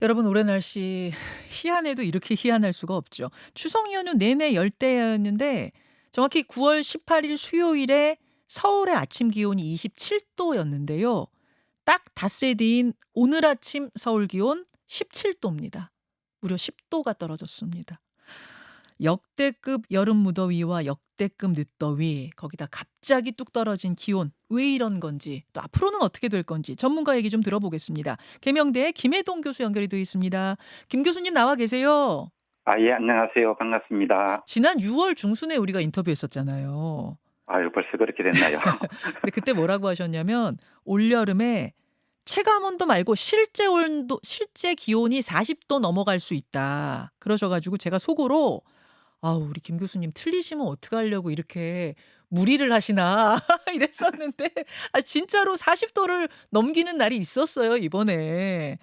여러분 올해 날씨 희한해도 이렇게 희한할 수가 없죠. 추석 연휴 내내 열대야였는데 정확히 9월 18일 수요일에 서울의 아침 기온이 27도였는데요. 딱 닷새 뒤인 오늘 아침 서울 기온 17도입니다. 무려 10도가 떨어졌습니다. 역대급 여름 무더위와 역대급 늦더위, 거기다 갑자기 뚝 떨어진 기온, 왜 이런 건지, 또 앞으로는 어떻게 될 건지 전문가 얘기 좀 들어보겠습니다. 계명대 김혜동 교수 연결이 되어 있습니다. 김 교수님 나와 계세요. 아, 예, 안녕하세요. 반갑습니다. 지난 6월 중순에 우리가 인터뷰했었잖아요. 아유, 벌써 그렇게 됐나요? 근데 그때 뭐라고 하셨냐면 올여름에 체감 온도 말고 실제 온도, 실제 기온이 40도 넘어갈 수 있다. 그러셔가지고 제가 속으로 아우 우리 김 교수님 틀리시면 어떡하려고 이렇게 무리를 하시나 이랬었는데 진짜로 40 도를 넘기는 날이 있었어요 이번에.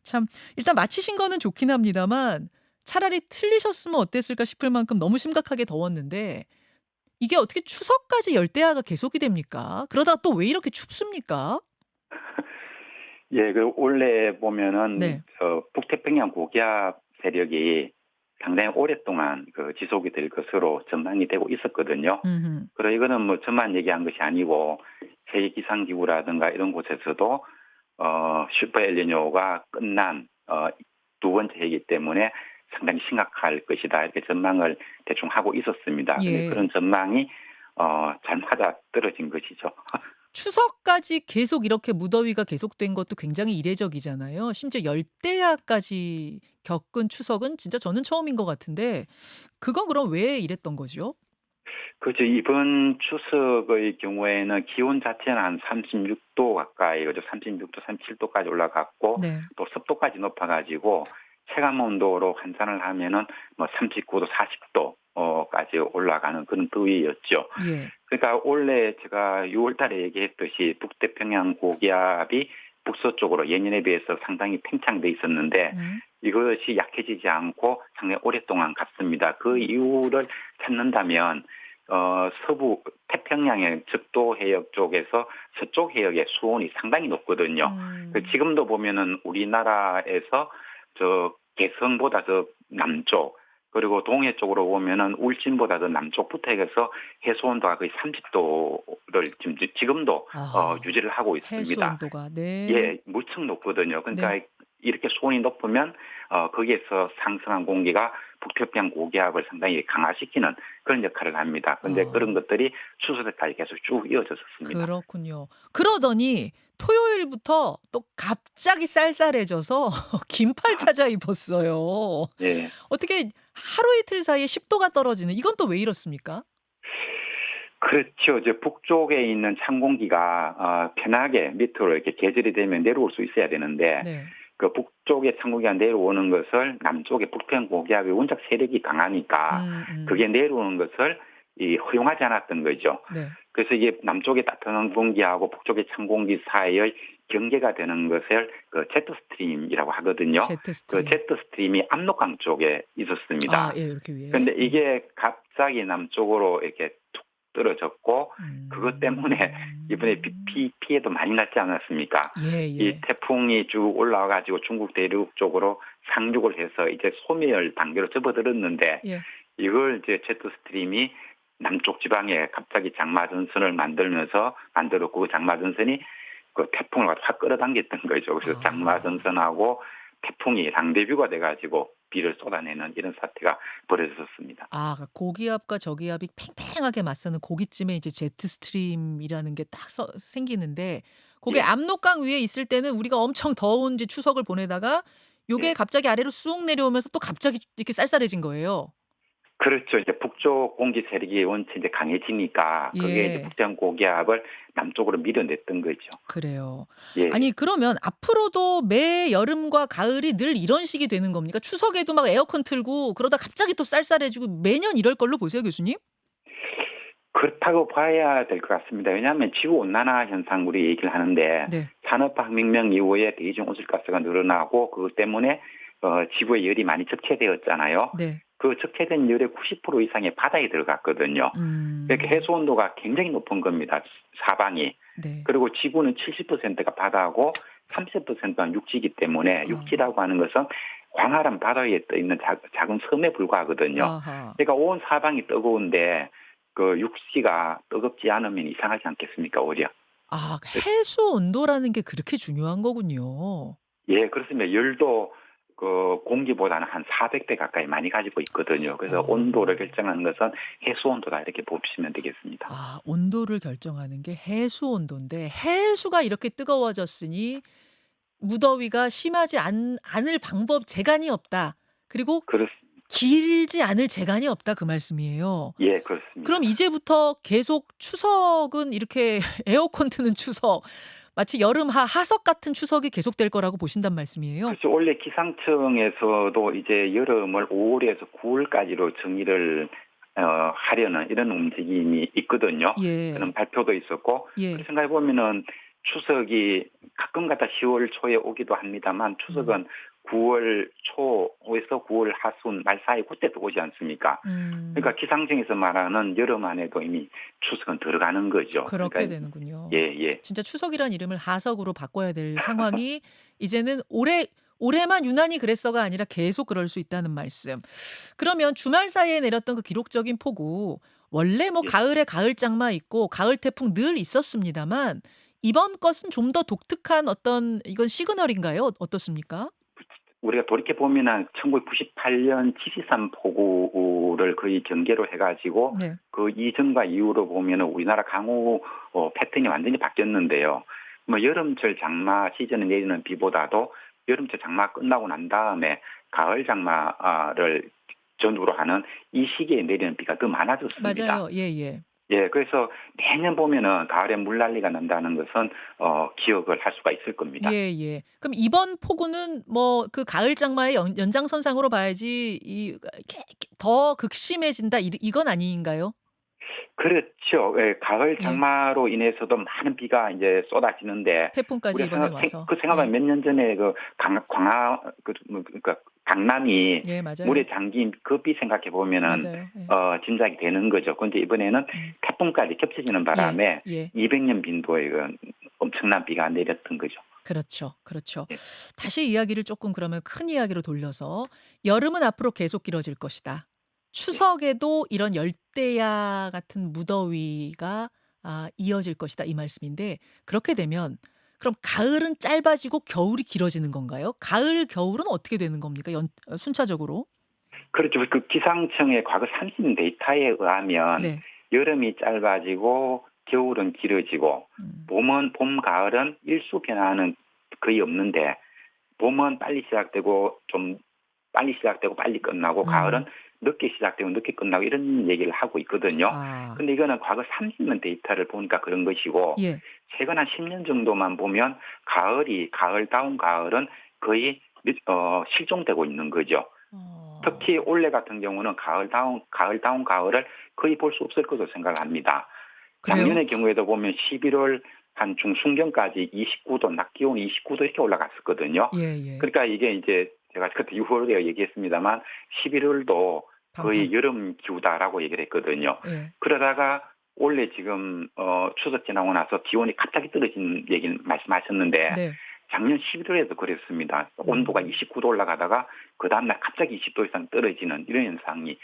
참 일단 맞히신 거는 좋긴 합니다만 차라리 틀리셨으면 어땠을까 싶을 만큼 너무 심각하게 더웠는데 이게 어떻게 추석까지 열대야가 계속이 됩니까? 그러다가 또 왜 이렇게 춥습니까? 예, 그 원래 보면은 네. 북태평양 고기압 세력이 상당히 오랫동안 지속이 될 것으로 전망이 되고 있었거든요. 음음. 그리고 이거는 뭐 저만 얘기한 것이 아니고 세계 기상기구라든가 이런 곳에서도 슈퍼 엘니뇨가 끝난 두 번째 해이기 때문에 상당히 심각할 것이다 이렇게 전망을 대충 하고 있었습니다. 근데 예. 그런 전망이 잘 맞아 떨어진 것이죠. 추석까지 계속 이렇게 무더위가 계속된 것도 굉장히 이례적이잖아요. 심지어 열대야까지 겪은 추석은 진짜 저는 처음인 것 같은데 그건 그럼 왜 이랬던 거죠? 그죠. 이번 추석의 경우에는 기온 자체는 한 36도 가까이, 그죠. 36도, 37도까지 올라갔고, 네. 또 습도까지 높아가지고, 체감 온도로 환산을 하면은 뭐 39도, 40도까지 올라가는 그런 더위였죠. 예. 그러니까 원래 제가 6월 달에 얘기했듯이 북태평양 고기압이 북서쪽으로 예년에 비해서 상당히 팽창돼 있었는데, 음. 이것이 약해지지 않고 상당히 오랫동안 갔습니다. 그 이유를 찾는다면 서부 태평양의 적도 해역 쪽에서 서쪽 해역의 수온이 상당히 높거든요. 음. 지금도 보면은 우리나라에서 저 개성보다 더 남쪽, 그리고 동해 쪽으로 보면은 울진보다 더 남쪽부터 해서 해수 온도가 거의 30도를 지금도 아. 유지를 하고 해수 있습니다. 온도가. 네. 예, 무척 높거든요. 네. 그러니까 이렇게 수온이 높으면 거기에서 상승한 공기가 북태평양 고기압을 상당히 강화시키는 그런 역할을 합니다. 그런데 그런 어. 것들이 추석까지 계속 쭉 이어졌었습니다. 그렇군요. 그러더니 토요일부터 또 갑자기 쌀쌀해져서 긴팔 찾아 입었어요. 예. 어떻게 하루 이틀 사이에 10 도가 떨어지는 이건 또 왜 이렇습니까? 그렇죠. 이제 북쪽에 있는 찬 공기가 편하게 밑으로 이렇게 계절이 되면 내려올 수 있어야 되는데 네. 그 북쪽의 찬 공기가 내려오는 것을 남쪽의 북평 고기압의 원적 세력이 강하니까 음. 그게 내려오는 것을 허용하지 않았던 거죠. 네. 그래서 이게 남쪽의 따뜻한 공기하고 북쪽의 찬 공기 사이의 경계가 되는 것을 제트 스트림이라고 하거든요. 제트 그 스트림. 제트 스트림이 압록강 쪽에 아 있었습니다. 예 이렇게 위에. 그런데 이게 갑자기 남쪽으로 이렇게 툭 떨어졌고 그것 때문에 이번에 피해도 많이 났지 않았습니까? 이 예예. 태풍이 쭉 올라와 가지고 중국 대륙 쪽으로 상륙을 해서 이제 소멸 단계로 접어들었는데 예. 이걸 이제 제트 스트림이 남쪽 지방에 갑자기 장마전선을 만들었고 그 장마전선이 그 태풍을 확 끌어당겼던 거죠. 그래서 아. 장마전선하고 태풍이 랑데뷰가 돼가지고 비를 쏟아내는 이런 사태가 벌어졌습니다. 고기압과 저기압이 팽팽하게 맞서는 고기쯤에 이제 제트 스트림이라는 게 딱 생기는데 고게 예, 압록강 위에 있을 때는 우리가 엄청 더운 이제 추석을 보내다가 요게 예. 갑자기 아래로 쑥 내려오면서 또 갑자기 이렇게 쌀쌀해진 거예요. 그렇죠. 이제 북쪽 공기 세력이 원체 이제 강해지니까 그게 이제 예. 북전 고기압을 남쪽으로 밀어냈던 거죠. 그래요. 예. 아니 그러면 앞으로도 매 여름과 가을이 늘 이런 식이 되는 겁니까? 추석에도 막 에어컨 틀고 그러다 갑자기 또 쌀쌀해지고 매년 이럴 걸로 보세요, 교수님? 그렇다고 봐야 될 것 같습니다. 왜냐하면 지구 온난화 현상 우리 얘기를 하는데 네. 산업혁명 이후에 대기중 온실가스가 늘어나고 그것 때문에 지구의 열이 많이 적체되었잖아요. 네. 그 적체된 열의 90% 이상이 바다에 들어갔거든요. 그러니까 음. 해수 온도가 굉장히 높은 겁니다. 사방이. 네. 그리고 지구는 70%가 바다고 30%는 육지이기 때문에 아. 육지라고 하는 것은 광활한 바다 위에 떠 있는 작은 섬에 불과하거든요. 아하. 그러니까 온 사방이 뜨거운데 그 육지가 뜨겁지 않으면 이상하지 않겠습니까, 오히려? 아 해수 온도라는 게 그렇게 중요한 거군요. 예, 그렇습니다. 열도 그 공기보다는 한 400배 가까이 많이 가지고 있거든요. 그래서 온도를 어. 결정하는 것은 해수 온도다 이렇게 보시면 되겠습니다. 아 온도를 결정하는 게 해수 온도인데 해수가 이렇게 뜨거워졌으니 무더위가 심하지 않을 방법 재간이 없다. 그리고 그렇습니다. 길지 않을 재간이 없다 그 말씀이에요. 예, 그럼 그렇습니다. 이제부터 계속 추석은 이렇게 에어컨 트는 추석, 마치 여름 하석 같은 추석이 계속될 거라고 보신단 말씀이에요? 그렇죠. 원래 기상청에서도 이제 여름을 5월에서 9월까지로 정의를 하려는 이런 움직임이 있거든요. 예. 그런 발표도 있었고, 예. 그 생각해 보면은 추석이 가끔가다 10월 초에 오기도 합니다만 음. 추석은 9월 초에서 9월 하순 말 사이 그때 또 오지 않습니까? 음. 그러니까 기상청에서 말하는 여름 안에도 이미 추석은 들어가는 거죠. 그렇게 그러니까 되는군요. 예, 예. 진짜 추석이란 이름을 하석으로 바꿔야 될 상황이 이제는 올해만 유난히 그랬어가 아니라 계속 그럴 수 있다는 말씀. 그러면 주말 사이에 내렸던 그 기록적인 폭우 원래 뭐 예. 가을에 가을장마 있고 가을 태풍 늘 있었습니다만 이번 것은 좀 더 독특한 어떤 이건 시그널인가요? 어떻습니까? 우리가 돌이켜 보면은 1998년 지리산 폭우를 거의 경계로 해가지고 네. 그 이전과 이후로 보면은 우리나라 강우 패턴이 완전히 바뀌었는데요. 뭐 여름철 장마 시즌에 내리는 비보다도 여름철 장마 끝나고 난 다음에 가을 장마를 전후로 하는 이 시기에 내리는 비가 더 많아졌습니다. 맞아요. 예예. 예, 그래서 매년 보면은 가을에 물난리가 난다는 것은 기억을 할 수가 있을 겁니다. 예예. 그럼 이번 폭우는 뭐 그 가을 장마의 연장선상으로 봐야지 이 더 극심해진다 이건 아닌가요? 그렇죠. 예, 가을 예. 장마로 인해서도 많은 비가 이제 쏟아지는데 태풍까지 우리가 이번에 와서. 생각하면 예. 몇 년 전에 그 광화 그러니까 강남이 예 맞아요. 물에 잠긴 그 비 생각해 보면은 맞아요. 예. 짐작이 되는 거죠. 그런데 이번에는 음. 태풍까지 겹쳐지는 예. 바람에 예. 200년 빈도의 그 엄청난 비가 내렸던 거죠. 그렇죠. 그렇죠. 예. 다시 이야기를 조금 그러면 큰 이야기로 돌려서 여름은 앞으로 계속 길어질 것이다. 예. 추석에도 이런 열대야 같은 무더위가 이어질 것이다 이 말씀인데 그렇게 되면 그럼 가을은 짧아지고 겨울이 길어지는 건가요? 가을, 겨울은 어떻게 되는 겁니까? 순차적으로? 그렇죠. 그 기상청의 과거 30년 데이터에 의하면 네. 여름이 짧아지고 겨울은 길어지고 음. 봄, 가을은 일수 변화는 거의 없는데 봄은 빨리 시작되고 좀 빨리 시작되고 빨리 끝나고 가을은 음. 늦게 시작되고 늦게 끝나고 이런 얘기를 하고 있거든요. 아. 근데 이거는 과거 30년 데이터를 보니까 그런 것이고 예. 최근 한 10년 정도만 보면 가을다운 가을은 거의 실종되고 있는 거죠. 어. 특히 올해 같은 경우는 가을다운 가을을 거의 볼 수 없을 것으로 생각합니다. 그래요? 작년의 경우에도 보면 11월 한 중순경까지 29도, 낮 기온이 29도 이렇게 올라갔었거든요. 예예. 그러니까 이게 이제 제가 그때 6월에 얘기했습니다만 11월도 방판. 거의 여름 기후다라고 얘기를 했거든요. 예. 그러다가 원래 지금 추석 지나고 나서 기온이 갑자기 떨어진 얘기는 말씀하셨는데 네. 작년 11월에도 그랬습니다. 온도가 음. 29도 올라가다가 그 다음날 갑자기 20도 이상 떨어지는 이런 현상이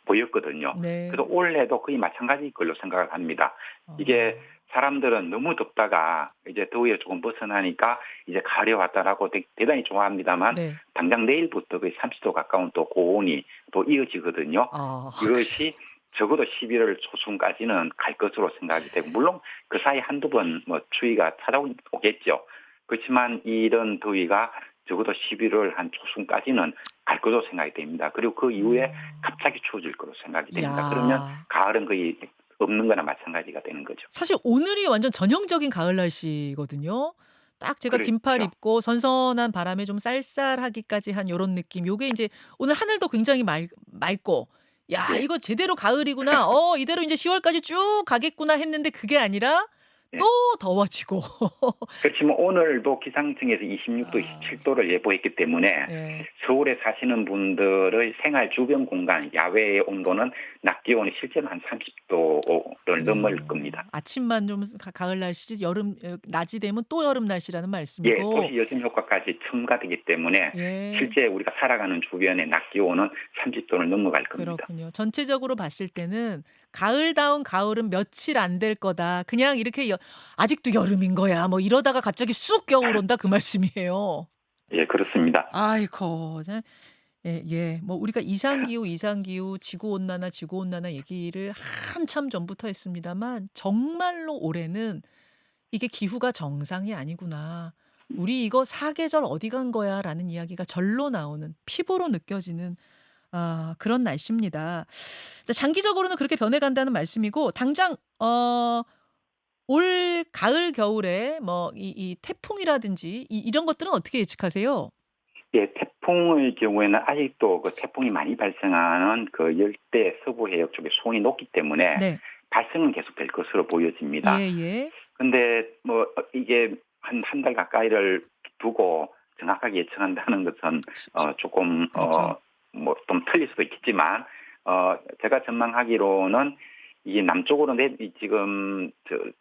보였거든요. 네. 그래서 올해도 거의 마찬가지일 걸로 생각을 합니다. 어. 이게 사람들은 너무 덥다가 이제 더위에 조금 벗어나니까 이제 가을이 왔다라고 대단히 좋아합니다만 네. 당장 내일부터 거의 30도 가까운 또 고온이 또 이어지거든요. 아. 이것이 적어도 11월 초순까지는 갈 것으로 생각이 되고 물론 그 사이 한두 번 뭐 추위가 찾아오겠죠. 그렇지만 이런 더위가 적어도 11월 한 초순까지는 갈 것으로 생각이 됩니다. 그리고 그 이후에 갑자기 추워질 것으로 생각이 됩니다. 그러면 야. 가을은 거의 없는 거나 마찬가지가 되는 거죠. 사실 오늘이 완전 전형적인 가을 날씨거든요. 딱 제가 긴팔 그렇죠. 입고 선선한 바람에 좀 쌀쌀하기까지 한 요런 느낌. 요게 인제 오늘 하늘도 굉장히 맑고 '야 예. 이거 제대로 가을이구나. 이대로 인제 10 월까지 쭉 가겠구나.' 했는데 그게 아니라 예. 또 더워지고. 그렇지만 오늘도 기상청에서 26도, 아. 27도를 예보했기 때문에 예. 서울에 사시는 분들의 생활 주변 공간, 야외의 온도는 낮 기온이 실제로 한 30도를 넘을 겁니다. 아침만 좀 가을 날씨지 여름 낮이 되면 또 여름 날씨라는 예, 말씀이고. 도시 여sim 효과까지 첨가되기 때문에 예. 실제 우리가 살아가는 주변의 낮 기온은 30도를 넘어갈 겁니다. 그렇군요. 전체적으로 봤을 때는 가을다운 가을은 며칠 안 될 거다. 그냥 이렇게 아직도 여름인 거야. 뭐 이러다가 갑자기 쑥 겨울 온다 그 말씀이에요. 예, 그렇습니다. 아이고. 예, 예. 뭐 우리가 이상기후, 지구온난화 얘기를 한참 전부터 했습니다만 정말로 올해는 이게 기후가 정상이 아니구나. 우리 이거 사계절 어디 간 거야라는 이야기가 절로 나오는 피부로 느껴지는 그런 날씨입니다. 장기적으로는 그렇게 변해간다는 말씀이고 당장 올 가을 겨울에 뭐 이 태풍이라든지 이런 것들은 어떻게 예측하세요? 예, 태풍의 경우에는 아직도 그 태풍이 많이 발생하는 그 열대 서부 해역 쪽에 수온이 높기 때문에 네. 발생은 계속될 것으로 보여집니다. 예예. 근데 뭐 이게 한 달 가까이를 두고 정확하게 예측한다는 것은 조금 그렇죠. 뭐 좀 틀릴 수도 있겠지만 제가 전망하기로는 이게 남쪽으로 지금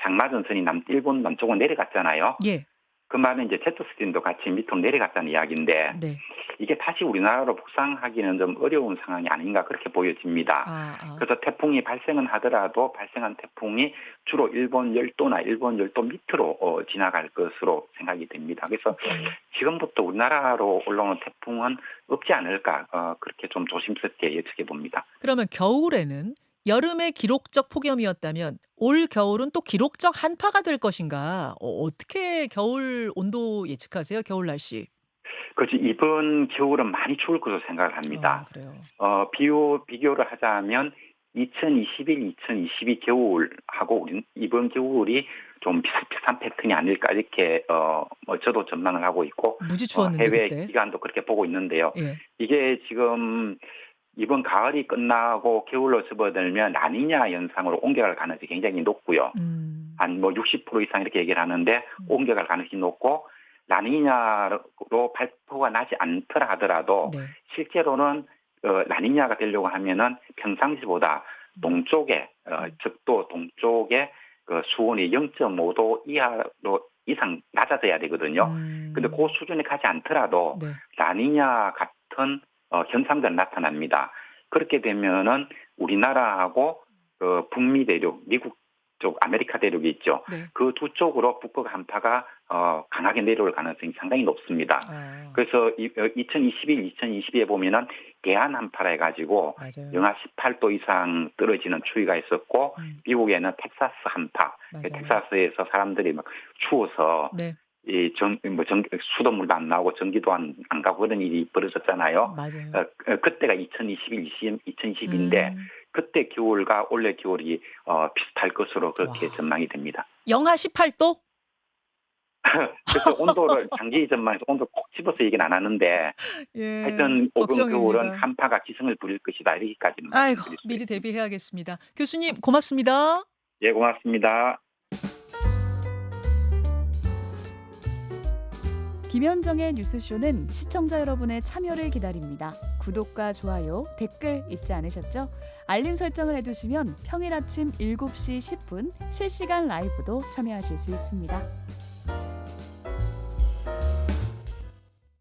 장마전선이 일본 남쪽으로 내려갔잖아요. 예. 그 말은 이제 제트 스트림도 같이 밑으로 내려갔다는 이야기인데 네. 이게 다시 우리나라로 북상하기는 좀 어려운 상황이 아닌가 그렇게 보여집니다. 그래서 태풍이 발생은 하더라도 발생한 태풍이 주로 일본 열도나 일본 열도 밑으로 지나갈 것으로 생각이 됩니다. 그래서 지금부터 우리나라로 올라오는 태풍은 없지 않을까 그렇게 좀 조심스럽게 예측해 봅니다. 그러면 겨울에는 여름에 기록적 폭염이었다면 올 겨울은 또 기록적 한파가 될 것인가? 어떻게 겨울 온도 예측하세요? 겨울 날씨. 그렇지, 이번 겨울은 많이 추울 것으로 생각을 합니다. 그래요. 비교를 하자면 2021, 2022 겨울하고 이번 겨울이 좀 비슷한 패턴이 아닐까 이렇게 뭐 저도 전망을 하고 있고 무지 추웠는데 해외 그때. 기관도 그렇게 보고 있는데요. 예. 이게 지금 이번 가을이 끝나고 겨울로 접어들면 라니냐 현상으로 옮겨갈 가능성이 굉장히 높고요. 한 뭐 60% 이상 이렇게 얘기를 하는데 옮겨갈 가능성이 높고 라니냐로 발표가 나지 않더라 하더라도 네. 실제로는 라니냐가 되려고 하면은 평상시보다 동쪽에 적도 동쪽에 그 수온이 0.5도 이상 낮아져야 되거든요. 근데 그 수준에 가지 않더라도 네. 라니냐 같은 현상들 나타납니다. 그렇게 되면은 우리나라하고 북미 대륙, 미국 쪽 아메리카 대륙이 있죠. 네. 그 두 쪽으로 북극 한파가 강하게 내려올 가능성이 상당히 높습니다. 그래서 2021, 2022에 보면은 대한 한파라 해가지고 맞아요. 영하 18도 이상 떨어지는 추위가 있었고 미국에는 텍사스 한파, 맞아요. 텍사스에서 사람들이 막 추워서 네. 수돗물도 안 나오고 전기도 안 가고 그런 일이 벌어졌잖아요. 맞아요. 그때가 2021, 2022인데 그때 겨울과 올해 겨울이 비슷할 것으로 그렇게 전망이 됩니다. 영하 18도? 그래서 온도를 장기 전망에서 온도 꼭 집어서 얘기는 안 하는데 예. 하여튼 오금 걱정입니다. 겨울은 한파가 기승을 부릴 것이다 이렇게까지는 아이고, 말씀드릴 수 미리 있습니다. 대비해야겠습니다. 교수님 고맙습니다. 예, 고맙습니다. 김현정의 뉴스쇼는 시청자 여러분의 참여를 기다립니다. 구독과 좋아요, 댓글 잊지 않으셨죠? 알림 설정을 해두시면 평일 아침 7시 10분 실시간 라이브도 참여하실 수 있습니다.